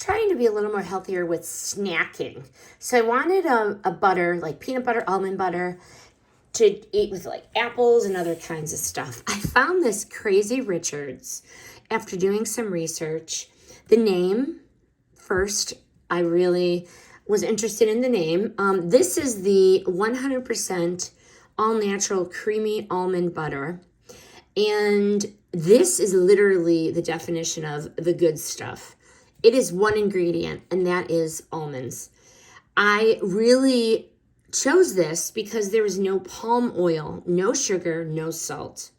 trying to be a little more healthier with snacking. So I wanted a butter, like peanut butter, almond butter, to eat with like apples and other kinds of stuff. I found this Crazy Richards after doing some research. The name, first, I really was interested in the name. This is the 100% all natural creamy almond butter. And this is literally the definition of the good stuff. It is one ingredient, and that is almonds. I really chose this because there was no palm oil, no sugar, no salt.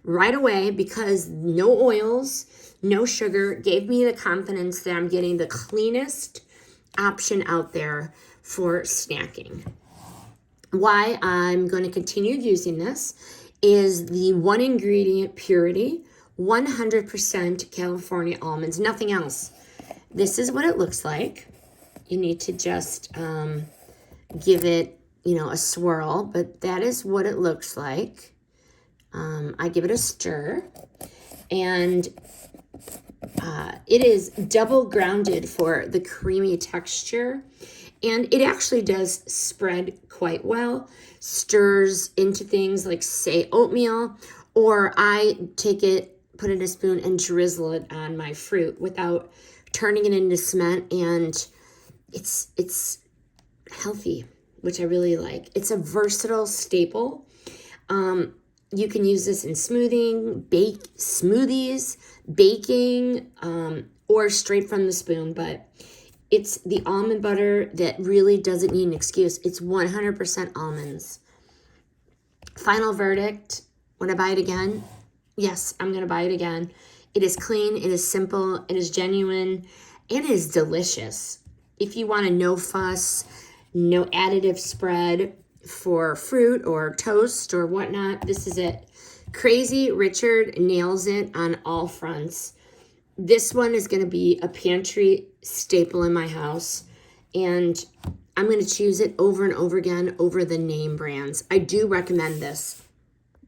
Right away, because no oils, no sugar, gave me the confidence that I'm getting the cleanest option out there for snacking. Why I'm going to continue using this is the one ingredient purity, 100% California almonds, nothing else. This is what it looks like. You need to just give it, a swirl, but that is what it looks like. I give it a stir, and it is double grounded for the creamy texture, and it actually does spread quite well, stirs into things like, say, oatmeal, or I take it, put it in a spoon, and drizzle it on my fruit without turning it into cement, and it's healthy, which I really like. It's a versatile staple. You can use this in smoothies, baking, or straight from the spoon, but it's the almond butter that really doesn't need an excuse. It's 100% almonds. Final verdict, would I buy it again? Yes, I'm going to buy it again. It is clean, it is simple, it is genuine, and it is delicious. If you want a no fuss, no additive spread for fruit or toast or whatnot, this is it. Crazy Richard nails it on all fronts. This one is going to be a pantry staple in my house, and I'm going to choose it over and over again over the name brands. I do recommend this.